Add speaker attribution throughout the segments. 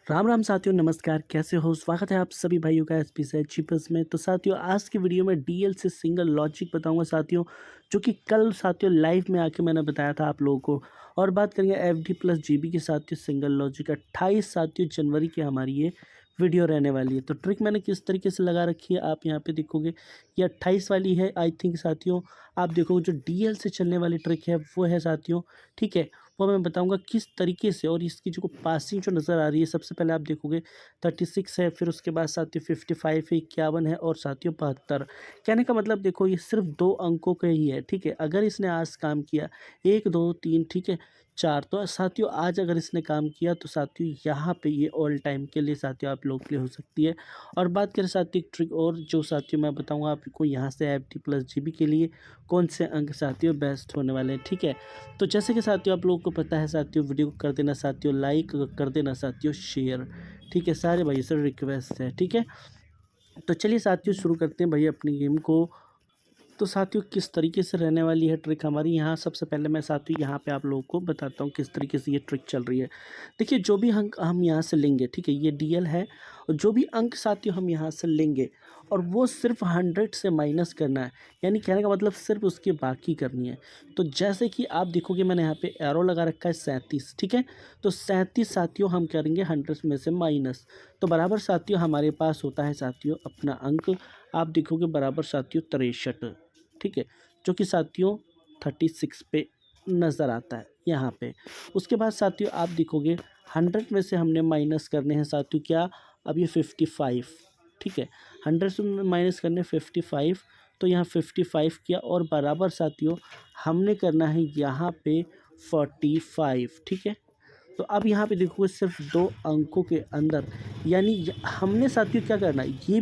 Speaker 1: राम राम साथियों, नमस्कार। कैसे हो? स्वागत है आप सभी भाइयों का एसपी से चिपर्स में। तो साथियों, आज की वीडियो में डीएल से सिंगल लॉजिक बताऊंगा साथियों, जो कि कल साथियों लाइव में आके मैंने बताया था आप लोगों को। और बात करेंगे एफडी प्लस जीबी के साथियों सिंगल लॉजिक 28 साथियों जनवरी की हमारी ये वीडियो रहने वाली है। तो ट्रिक मैंने किस तरीके से लगा रखी है आप यहाँ पे देखोगे, ये 28 वाली है आई थिंक साथियों। आप देखोगे जो डीएल से चलने वाली ट्रिक है वो है साथियों, ठीक है। वो मैं बताऊंगा किस तरीके से, और इसकी जो पासिंग जो नज़र आ रही है, सबसे पहले आप देखोगे 36 है, फिर उसके बाद साथियों 55 है, 51 है और साथियों 72। कहने का मतलब देखो, ये सिर्फ 2 अंकों का ही है, ठीक है। अगर इसने आज काम किया 1 2 3, ठीक है, 4, तो साथियों आज अगर इसने काम किया तो साथियों यहाँ पे ये ऑल टाइम के लिए साथियों आप लोग के लिए हो सकती है। और बात करें साथियों एक ट्रिक और जो साथियों मैं बताऊँगा आपको यहाँ से एफडी प्लस जीबी के लिए कौन से अंक साथियों बेस्ट होने वाले हैं, ठीक है। तो जैसे कि साथियों आप लोगों को पता है साथियों, वीडियो को कर देना साथियों लाइक, कर देना साथियों शेयर, ठीक है। सारे भाई से रिक्वेस्ट है, ठीक है। तो चलिए साथियों शुरू करते हैं भाई अपनी गेम को। तो साथियों किस तरीके से रहने वाली है ट्रिक हमारी यहाँ, सबसे पहले मैं साथियों यहाँ पे आप लोगों को बताता हूँ किस तरीके से ये ट्रिक चल रही है। देखिए, जो भी अंक हम यहाँ से लेंगे, ठीक है, ये डीएल है, और जो भी अंक साथियों हम यहाँ से लेंगे और वो सिर्फ 100 से माइनस करना है, यानी कहने का मतलब सिर्फ उसकी बाकी करनी है। तो जैसे कि आप देखोगे मैंने यहाँ पे एरो लगा रखा है 37, ठीक है। तो 37 साथियों हम करेंगे 100 में से माइनस, तो बराबर साथियों हमारे पास होता है साथियों अपना अंक, आप देखोगे बराबर साथियों 63, ठीक है, जो कि साथियों 36 पे नज़र आता है यहाँ पे। उसके बाद साथियों आप देखोगे 100 में से हमने माइनस करने हैं साथियों क्या, अब ये 55, ठीक है। 100 से माइनस करने 55, तो यहाँ 55 किया और बराबर साथियों हमने करना है यहाँ पे 45, ठीक है। तो अब यहाँ पे देखोगे सिर्फ 2 अंकों के अंदर, यानी हमने साथियों क्या करना है, ये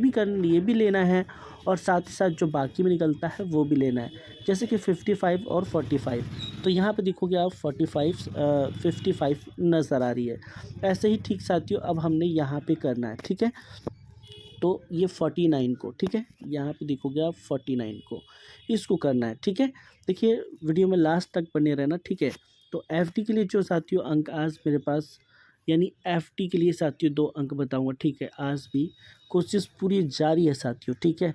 Speaker 1: भी लेना है और साथ ही साथ जो बाकी में निकलता है वो भी लेना है, जैसे कि 55 और 45। तो यहाँ पे देखोगे आप 55 नज़र आ रही है। ऐसे ही ठीक साथियों अब हमने यहाँ पे करना है, ठीक है। तो ये 49 को, ठीक है, यहाँ पे देखोगे आप 49 को इसको करना है, ठीक है। देखिए वीडियो में लास्ट तक बने रहना, ठीक है। तो एफडी के लिए जो साथियों अंक आज मेरे पास, यानी एफडी के लिए साथियों 2 अंक बताऊंगा, ठीक है। आज भी कोशिश पूरी जारी है साथियों, ठीक है।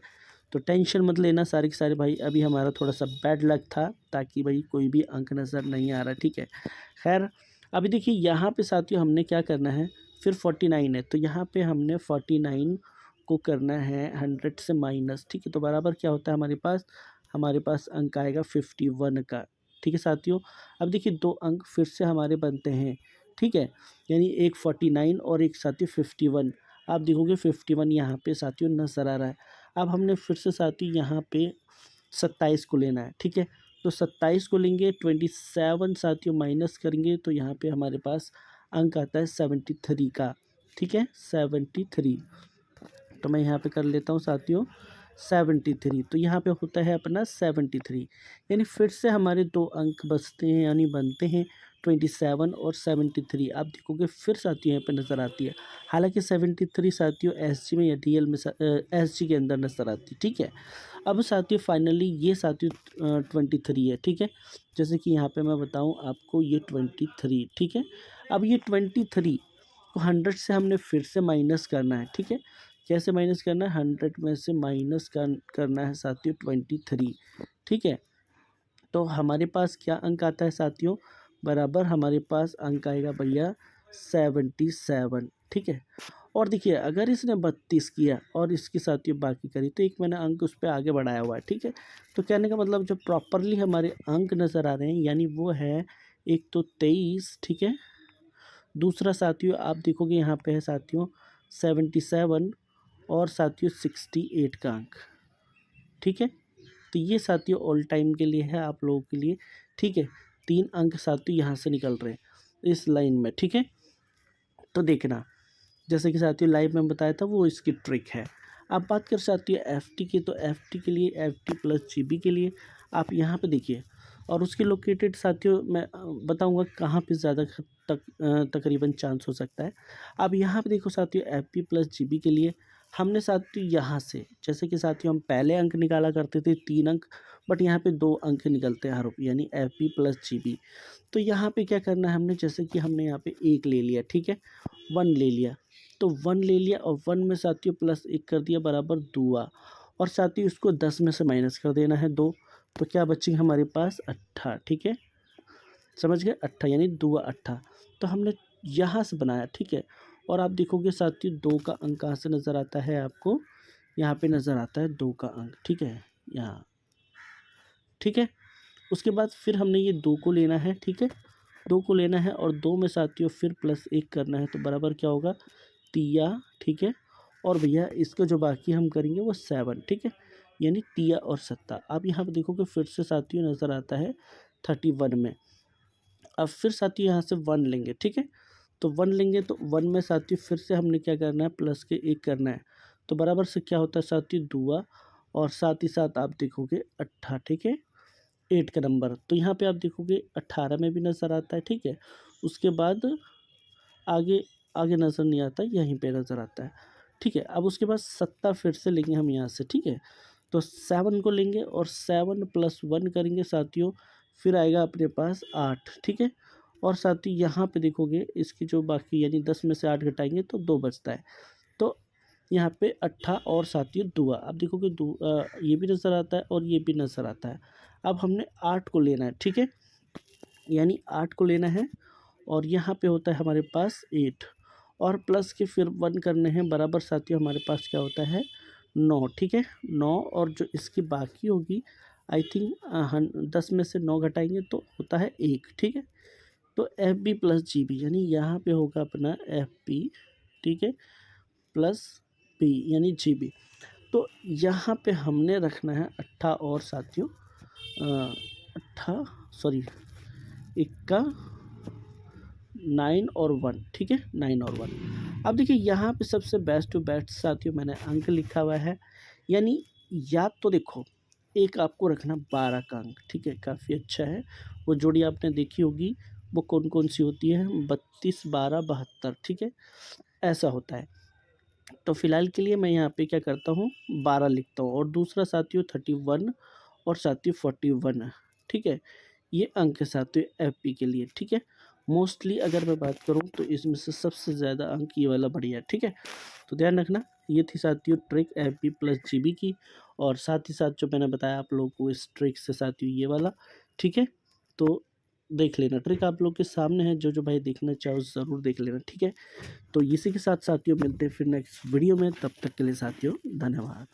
Speaker 1: तो टेंशन मत लेना सारे के सारे भाई, अभी हमारा थोड़ा सा बैड लक था, ताकि भाई कोई भी अंक नज़र नहीं आ रहा, ठीक है। खैर, अभी देखिए यहाँ पे साथियों हमने क्या करना है, फिर 49 है, तो यहाँ पे हमने 49 को करना है 100 से माइनस, ठीक है। तो बराबर क्या होता है हमारे पास अंक आएगा 51 का, ठीक है साथियों। अब देखिए 2 अंक फिर से हमारे बनते हैं, ठीक है, यानी एक 49 और एक साथियों 51। आप देखोगे 51 यहाँ पे साथियों नज़र आ रहा है। अब हमने फिर से साथियों यहाँ पे 27 को लेना है, ठीक है। तो 27 को लेंगे, 27 साथियों माइनस करेंगे, तो यहाँ पे हमारे पास अंक आता है 73 का, ठीक है, 73। तो मैं यहाँ पे कर लेता हूँ साथियों 73, तो यहाँ पे होता है अपना 73, यानी फिर से हमारे 2 अंक बचते हैं, यानी बनते हैं 27 और 73। आप देखोगे फिर साथियों यहाँ पे नज़र आती है, हालांकि 73 साथियों एसजी में या डीएल में एसजी के अंदर नज़र आती है, ठीक है। अब साथियों फाइनली ये साथियों 23 है, ठीक है। जैसे कि यहाँ पे मैं बताऊँ आपको, ये 23, ठीक है। अब ये 23 को 100 से हमने फिर से माइनस करना है, ठीक है। कैसे माइनस करना है, 100 में से माइनस करना है साथियों 23, ठीक है। तो हमारे पास क्या अंक आता है साथियों, बराबर हमारे पास अंक आएगा भैया 77, ठीक है। और देखिए अगर इसने 32 किया और इसके साथियों बाकी करी, तो एक मैंने अंक उस पर आगे बढ़ाया हुआ है, ठीक है। तो कहने का मतलब जो प्रॉपरली हमारे अंक नज़र आ रहे हैं, यानी वो है एक तो 23, ठीक है। दूसरा साथियों आप देखोगे यहाँ पे है साथियों 77 और साथियों 68 का अंक, ठीक है। तो ये साथियों ऑल टाइम के लिए है आप लोगों के लिए, ठीक है। 3 अंक साथियों यहाँ से निकल रहे हैं इस लाइन में, ठीक है। तो देखना, जैसे कि साथियों लाइव में बताया था वो इसकी ट्रिक है। अब बात कर साथियों एफटी की, तो एफटी के लिए एफटी प्लस जीबी के लिए आप यहाँ पे देखिए, और उसकी लोकेटेड साथियों मैं बताऊंगा कहाँ पे ज़्यादा तकरीबन चांस हो सकता है। अब यहाँ पे देखो साथियों एफपी प्लस जीबी के लिए हमने साथियों यहाँ से, जैसे कि साथियों हम पहले अंक निकाला करते थे 3 अंक, बट यहाँ पे 2 अंक निकलते हैं हर, यानी एफपी प्लस जीबी। तो यहाँ पे क्या करना है हमने, जैसे कि हमने यहाँ पे 1 ले लिया, ठीक है, 1 ले लिया, तो 1 ले लिया और 1 में साथियों प्लस 1 कर दिया बराबर 2 और साथियों इसको 10 में से माइनस कर देना है 2, तो क्या बचेंगे हमारे पास 8। ठीक है, समझ गए, 8 यानी 2 8। तो हमने यहाँ से बनाया, ठीक है। और आप देखोगे साथियों 2 का अंक कहाँ से नज़र आता है आपको, यहाँ पे नज़र आता है 2 का अंक, ठीक है, यहाँ, ठीक है। उसके बाद फिर हमने ये 2 को लेना है, ठीक है, 2 को लेना है और 2 में साथियों फिर प्लस 1 करना है, तो बराबर क्या होगा 3, ठीक है। और भैया इसका जो बाकी हम करेंगे वो 7, ठीक है, यानी 3 और 7। आप यहाँ पे देखोगे फिर से साथियों नज़र आता है 31 में। अब फिर साथियों यहाँ से 1 लेंगे, ठीक है, तो 1 लेंगे तो 1 में साथियों फिर से हमने क्या करना है प्लस के 1 करना है, तो बराबर से क्या होता है साथियों 2 और साथ ही साथ आप देखोगे 8, ठीक है, 8 का नंबर। तो यहाँ पे आप देखोगे 18 में भी नज़र आता है, ठीक है। उसके बाद आगे आगे नज़र नहीं आता, यहीं पे नज़र आता है, ठीक है। अब उसके बाद 7 फिर से लेंगे हम यहाँ से, ठीक है, तो 7 को लेंगे और 7 + 1 करेंगे साथियों, फिर आएगा अपने पास 8, ठीक है। और साथियों यहाँ पे देखोगे इसकी जो बाकी यानी 10 में से 8 घटाएंगे तो 2 बचता है, तो यहाँ पे 8 और साथियों 2 आप देखोगे ये भी नज़र आता है और ये भी नज़र आता है। अब हमने 8 को लेना है, ठीक है, यानी 8 को लेना है और यहाँ पे होता है हमारे पास 8 और प्लस के फिर 1 करने हैं, बराबर साथियों हमारे पास क्या होता है 9, ठीक है, 9 और जो इसकी बाकी होगी आई थिंक 10 में से 9 घटाएंगे तो होता है 1, ठीक है। तो FB + GB यानी यहाँ पे होगा अपना FB, ठीक है, प्लस B यानी GB। तो यहाँ पे हमने रखना है 8 और साथियों 8 सॉरी 1 9 और 1, ठीक है, 9 और 1। अब देखिए यहाँ पे सबसे बेस्ट टू बेस्ट साथियों मैंने अंक लिखा हुआ है, यानी या तो देखो एक आपको रखना 12 का अंक, ठीक है, काफ़ी अच्छा है। वो जोड़ी आपने देखी होगी, वो कौन कौन सी होती है 32 12 72, ठीक है, ऐसा होता है। तो फिलहाल के लिए मैं यहाँ पे क्या करता हूँ 12 लिखता हूँ और दूसरा साथियों 31 और साथियों 41, ठीक है, ये अंक है साथियों FP के लिए, ठीक है। मोस्टली अगर मैं बात करूँ तो इसमें से सबसे ज़्यादा अंक ये वाला बढ़िया है, ठीक है। तो ध्यान रखना, ये थी साथियों ट्रिक FP + GB की, और साथ ही साथ जो मैंने बताया आप लोगों को इस ट्रिक से साथियों ये वाला, ठीक है। तो देख लेना, ट्रिक आप लोग के सामने है, जो भाई देखना चाहो ज़रूर देख लेना, ठीक है। तो इसी के साथ साथियों मिलते हैं फिर नेक्स्ट वीडियो में, तब तक के लिए साथियों धन्यवाद।